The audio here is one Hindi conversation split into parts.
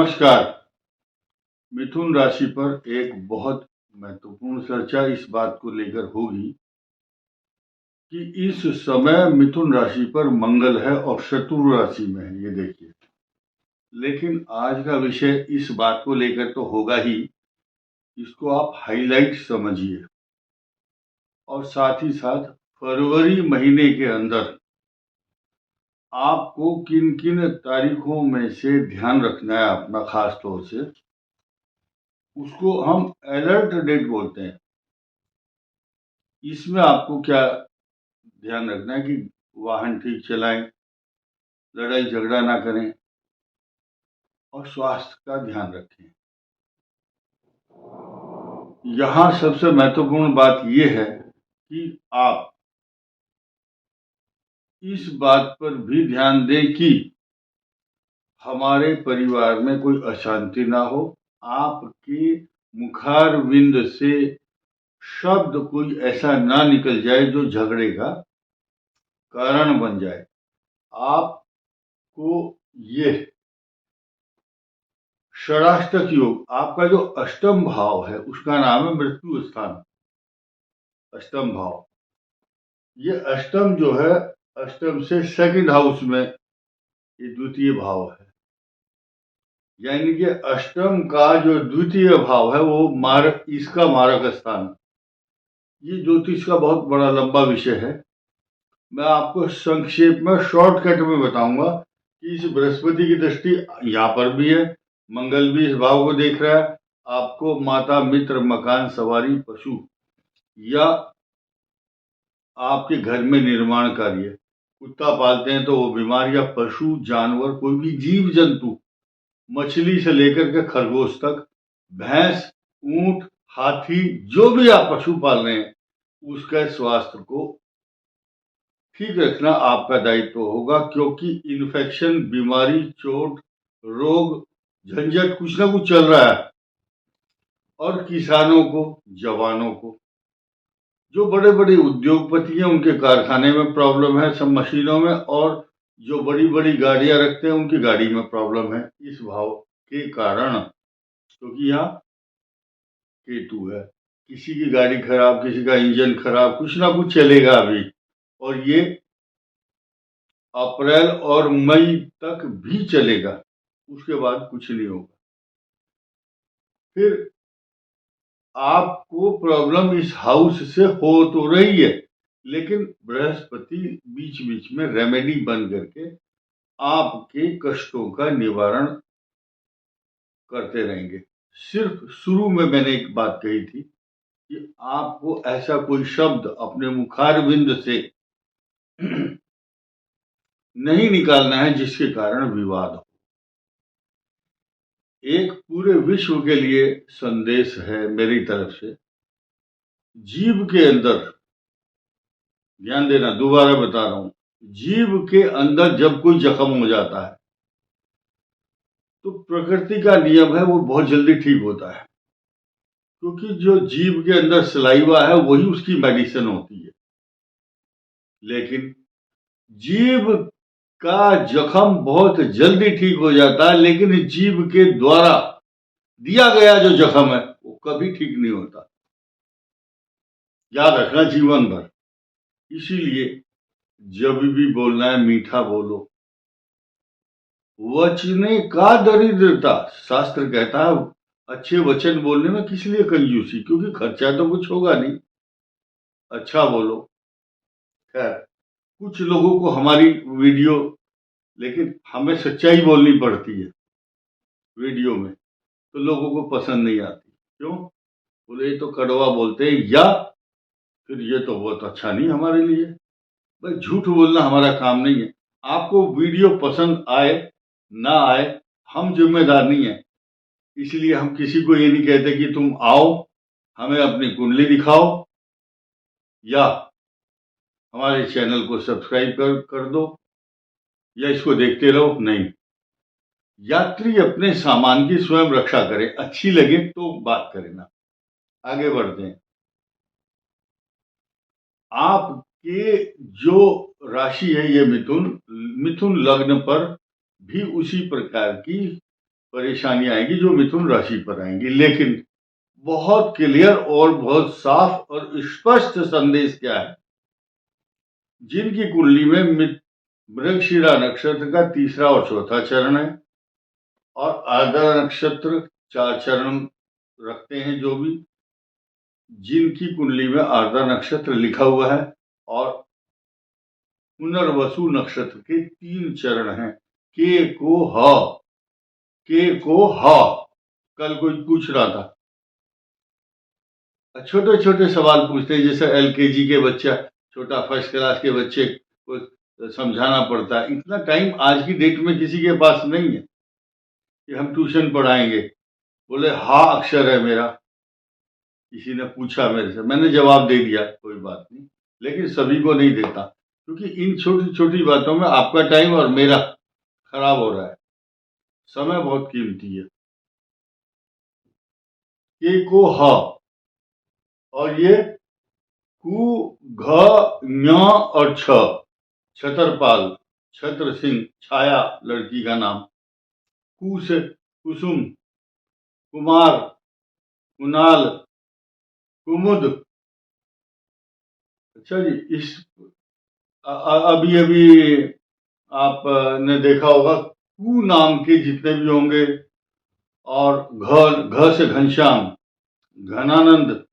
नमस्कार। मिथुन राशि पर एक बहुत महत्वपूर्ण चर्चा इस बात को लेकर होगी कि इस समय मिथुन राशि पर मंगल है और शत्रु राशि में है, ये देखिए। लेकिन आज का विषय इस बात को लेकर तो होगा ही, इसको आप हाईलाइट समझिए। और साथ ही साथ फरवरी महीने के अंदर आपको किन किन तारीखों में से ध्यान रखना है अपना, खास तौर से उसको हम अलर्ट डेट बोलते हैं। इसमें आपको क्या ध्यान रखना है कि वाहन ठीक चलाएं, लड़ाई झगड़ा ना करें और स्वास्थ्य का ध्यान रखें। यहाँ सबसे महत्वपूर्ण बात यह है कि आप इस बात पर भी ध्यान दें कि हमारे परिवार में कोई अशांति ना हो। आपके मुखारविंद से शब्द कोई ऐसा ना निकल जाए जो झगड़े का कारण बन जाए। आपको ये षडाष्टक योग, आपका जो अष्टम भाव है उसका नाम है मृत्यु स्थान, अष्टम भाव। ये अष्टम जो है, अष्टम से सेकंड हाउस में ये द्वितीय भाव है, यानी कि अष्टम का जो द्वितीय भाव है वो मारक, इसका मारक स्थान। ये ज्योतिष का बहुत बड़ा लंबा विषय है। मैं आपको संक्षेप में शॉर्टकट में बताऊंगा कि इस बृहस्पति की दृष्टि यहाँ पर भी है, मंगल भी इस भाव को देख रहा है। आपको माता, मित्र, मकान, सवारी, पशु या आपके घर में निर्माण कार्य, कुत्ता पालते हैं तो वो बीमार, या पशु जानवर, कोई भी जीव जंतु, मछली से लेकर के खरगोश तक, भैंस, ऊंट, हाथी, जो भी आप पशु पाल रहे हैं उसका स्वास्थ्य को ठीक रखना आपका दायित्व होगा। क्योंकि इन्फेक्शन, बीमारी, चोट, रोग, झंझट कुछ ना कुछ चल रहा है। और किसानों को, जवानों को, जो बड़े बड़े उद्योगपति हैं उनके कारखाने में प्रॉब्लम है, सब मशीनों में, और जो बड़ी बड़ी गाड़ियां रखते हैं उनकी गाड़ी में प्रॉब्लम है इस भाव के कारण। क्योंकि यहाँ केतु है, किसी की गाड़ी खराब, किसी का इंजन खराब, कुछ ना कुछ चलेगा अभी। और ये अप्रैल और मई तक भी चलेगा, उसके बाद कुछ नहीं होगा। फिर आपको प्रॉब्लम इस हाउस से हो तो रही है, लेकिन बृहस्पति बीच बीच में रेमेडी बन करके आपके कष्टों का निवारण करते रहेंगे। सिर्फ शुरू में मैंने एक बात कही थी कि आपको ऐसा कोई शब्द अपने मुखारविंद से नहीं निकालना है जिसके कारण विवाद हो। एक पूरे विश्व के लिए संदेश है मेरी तरफ से। जीव के अंदर, ध्यान देना, दोबारा बता रहा हूं, जीव के अंदर जब कोई जख्म हो जाता है तो प्रकृति का नियम है वो बहुत जल्दी ठीक होता है। क्योंकि जो जीव के अंदर सलाइवा है वही उसकी मेडिसिन होती है। लेकिन जीव का जख्म बहुत जल्दी ठीक हो जाता है, लेकिन जीव के द्वारा दिया गया जो जख्म है वो कभी ठीक नहीं होता। याद रखना जीवन भर। इसीलिए जब भी बोलना है मीठा बोलो। वचने का दरिद्रता, शास्त्र कहता है अच्छे वचन बोलने में किस लिए कंजूसी, क्योंकि खर्चा तो कुछ होगा नहीं। अच्छा बोलो। खैर, कुछ लोगों को हमारी वीडियो, लेकिन हमें सच्चाई बोलनी पड़ती है वीडियो में, तो लोगों को पसंद नहीं आती। क्यों? बोले ये तो कड़वा बोलते हैं, या फिर ये तो बहुत अच्छा नहीं हमारे लिए। भाई झूठ बोलना हमारा काम नहीं है। आपको वीडियो पसंद आए ना आए, हम जिम्मेदार नहीं है। इसलिए हम किसी को ये नहीं कहते कि तुम आओ हमें अपनी कुंडली दिखाओ या हमारे चैनल को सब्सक्राइब कर दो या इसको देखते रहो। नहीं, यात्री अपने सामान की स्वयं रक्षा करे, अच्छी लगे तो बात करें ना। आगे बढ़ते हैं। आपके जो राशि है ये मिथुन, मिथुन लग्न पर भी उसी प्रकार की परेशानियां आएंगी जो मिथुन राशि पर आएंगी। लेकिन बहुत क्लियर और बहुत साफ और स्पष्ट संदेश क्या है, जिनकी कुंडली में मृगशिरा नक्षत्र का तीसरा और चौथा चरण है और आर्द्रा नक्षत्र 4 चरण रखते हैं, जो भी जिनकी कुंडली में आर्द्रा नक्षत्र लिखा हुआ है और पुनर्वसु नक्षत्र के 3 चरण हैं, के को ह। कल कोई पूछ रहा था, छोटे छोटे सवाल पूछते हैं, जैसे LKG के बच्चा, छोटा फर्स्ट क्लास के बच्चे को समझाना पड़ता है। इतना टाइम आज की डेट में किसी के पास नहीं है कि हम ट्यूशन पढ़ाएंगे। बोले हा अक्षर है मेरा, किसी ने पूछा मेरे से, मैंने जवाब दे दिया, कोई बात नहीं, लेकिन सभी को नहीं देता, क्योंकि इन छोटी छोटी बातों में आपका टाइम और मेरा खराब हो रहा है। समय बहुत कीमती है। के को ह और ये कु घ ञ और छ, छतरपाल, छत्र सिंह, छाया लड़की का नाम, कु से कुसुम, कुमार, कुणाल, कुमुद। अच्छा जी, इस अभी अभी आपने देखा होगा, कु नाम के जितने भी होंगे, और घ से घनश्याम, घनानंद,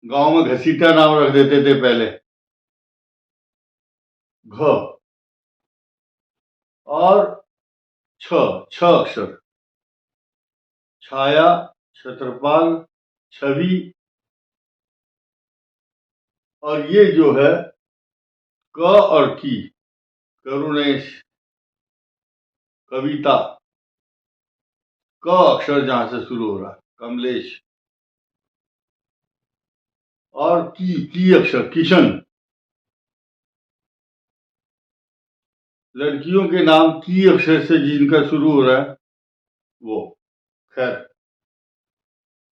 गांव में घसीटा नाम रख देते थे पहले, घ और छ अक्षर, छाया, छत्रपाल, छवि, और ये जो है क और की, करुणेश, कविता, क अक्षर जहां से शुरू हो रहा है, कमलेश, और की अक्षर, किशन। लड़कियों के नाम की अक्षर से जिनका शुरू हो रहा है वो, खैर,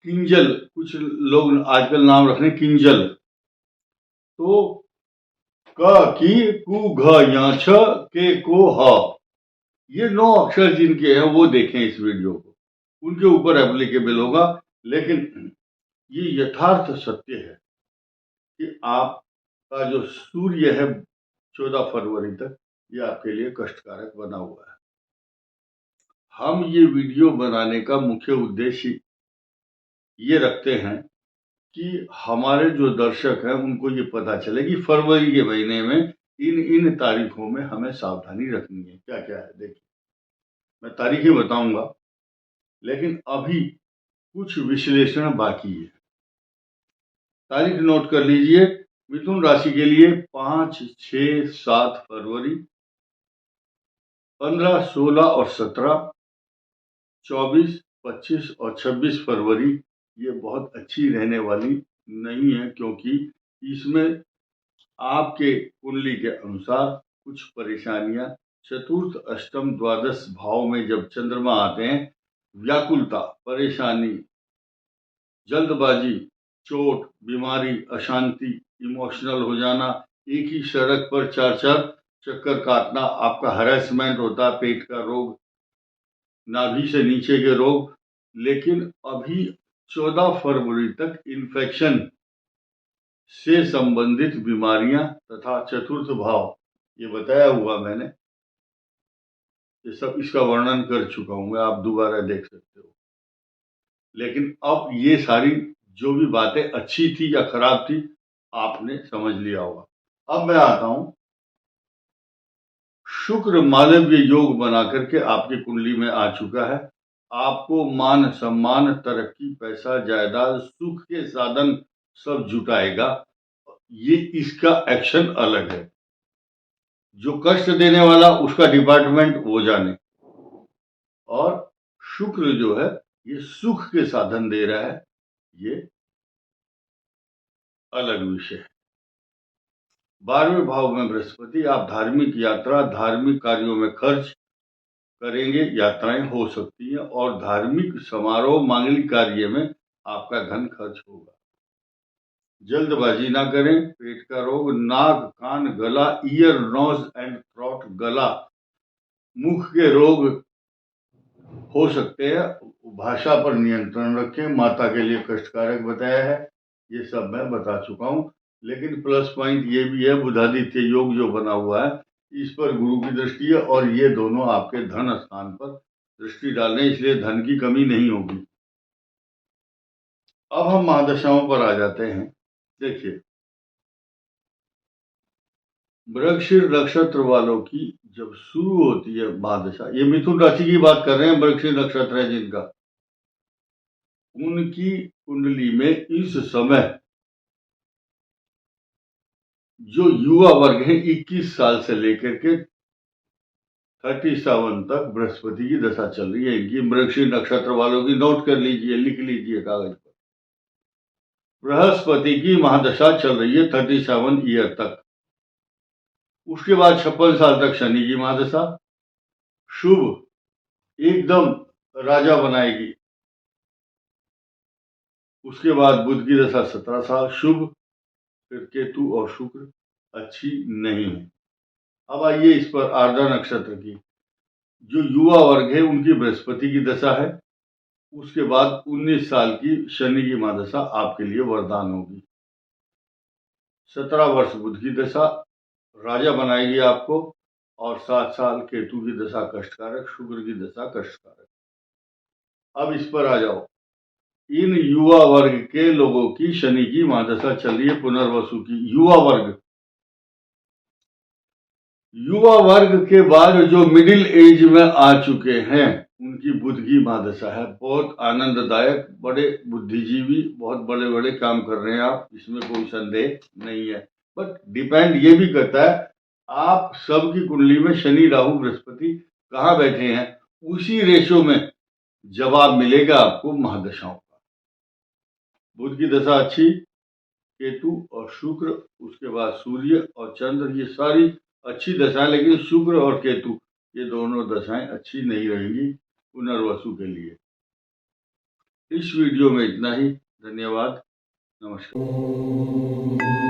किंजल, कुछ लोग आजकल नाम रख रहे हैं किंजल। तो क की कु घ ञ छ के को ह, ये 9 अक्षर जिनके हैं वो देखें इस वीडियो को, उनके ऊपर एप्लीकेबल होगा। लेकिन ये यथार्थ सत्य है कि आपका जो सूर्य है 14 फरवरी तक, ये आपके लिए कष्टकारक बना हुआ है। हम ये वीडियो बनाने का मुख्य उद्देश्य ये रखते हैं कि हमारे जो दर्शक हैं उनको ये पता चले कि फरवरी के महीने में इन तारीखों में हमें सावधानी रखनी है। क्या क्या है देखिए, मैं तारीखें बताऊंगा, लेकिन अभी कुछ विश्लेषण बाकी है। तारीख नोट कर लीजिए। मिथुन राशि के लिए 5, 6, 7 फरवरी, 15, 16 और 17, 24, 25 और 26 फरवरी ये बहुत अच्छी रहने वाली नहीं है, क्योंकि इसमें आपके कुंडली के अनुसार कुछ परेशानियां, चतुर्थ, अष्टम, द्वादश भाव में जब चंद्रमा आते हैं, व्याकुलता, परेशानी, जल्दबाजी, चोट, बीमारी, अशांति, इमोशनल हो जाना, एक ही सड़क पर 4-4 चक्कर काटना, आपका हैरेसमेंट होता, पेट का रोग, नाभि से नीचे के रोग। लेकिन अभी 14 फरवरी तक इन्फेक्शन से संबंधित बीमारियां तथा चतुर्थ भाव, ये बताया हुआ मैंने, ये सब इसका वर्णन कर चुका हूं मैं, आप दोबारा देख सकते हो। लेकिन अब ये सारी जो भी बातें अच्छी थी या खराब थी, आपने समझ लिया होगा। अब मैं आता हूं, शुक्र मालव्य योग बना करके आपकी कुंडली में आ चुका है। आपको मान सम्मान, तरक्की, पैसा, जायदाद, सुख के साधन सब जुटाएगा। ये इसका एक्शन अलग है। जो कष्ट देने वाला उसका डिपार्टमेंट वो जाने, और शुक्र जो है ये सुख के साधन दे रहा है, ये अलग विषय है। 12वें भाव में बृहस्पति, आप धार्मिक यात्रा, धार्मिक कार्यों में खर्च करेंगे, यात्राएं हो सकती हैं, और धार्मिक समारोह, मांगलिक कार्य में आपका धन खर्च होगा। जल्दबाजी ना करें। पेट का रोग, नाक, कान, गला, ईयर, नोज एंड थ्रोट, गला, मुख के रोग, हो सकते हैं। भाषा पर नियंत्रण रखें, माता के लिए कष्टकारक बताया है, ये सब मैं बता चुका हूँ। लेकिन प्लस पॉइंट ये भी है, बुधादित्य योग जो बना हुआ है इस पर गुरु की दृष्टि है और ये दोनों आपके धन स्थान पर दृष्टि डाल रहे हैं, इसलिए धन की कमी नहीं होगी। अब हम महादशाओं पर आ जाते हैं। देखिए, मृगशीर नक्षत्र वालों की जब शुरू होती है महादशा, ये मिथुन राशि की बात कर रहे हैं, मृगशीर नक्षत्र है जिनका, उनकी कुंडली में इस समय जो युवा वर्ग है 21 साल से लेकर के 37 तक बृहस्पति की दशा चल रही है इनकी। मृगशीर नक्षत्र वालों की नोट कर लीजिए, लिख लीजिए कागज पर। बृहस्पति की महादशा चल रही है 37 ईयर तक। उसके बाद 56 साल तक शनि की महादशा शुभ एकदम राजा बनाएगी। उसके बाद बुध की दशा 17 साल शुभ, फिर केतु और शुक्र अच्छी नहीं है। अब आइए इस पर आर्द्रा नक्षत्र की जो युवा वर्ग है उनकी बृहस्पति की दशा है। उसके बाद 19 साल की शनि की महादशा आपके लिए वरदान होगी। 17 वर्ष बुध की दशा राजा बनाएगी आपको और 7 साल केतु की दशा कष्टकारक, शुक्र की दशा कष्टकारक। अब इस पर आ जाओ, इन युवा वर्ग के लोगों की शनि की महादशा चल रही है पुनर्वसु की। युवा वर्ग के बाद जो मिडिल एज में आ चुके हैं उनकी बुध की महादशा है। बहुत आनंददायक, बड़े बुद्धिजीवी, बहुत बड़े बड़े काम कर रहे हैं आप, इसमें कोई संदेह नहीं है। बट डिपेंड ये भी करता है आप सबकी कुंडली में शनि राहु बृहस्पति कहाँ बैठे हैं, उसी रेशो में जवाब मिलेगा आपको महादशाओं का। बुध की दशा अच्छी, केतु और शुक्र, उसके बाद सूर्य और चंद्र, ये सारी अच्छी दशाएं, लेकिन शुक्र और केतु ये दोनों दशाएं अच्छी नहीं रहेंगी पुनर्वसु के लिए। इस वीडियो में इतना ही। धन्यवाद, नमस्कार।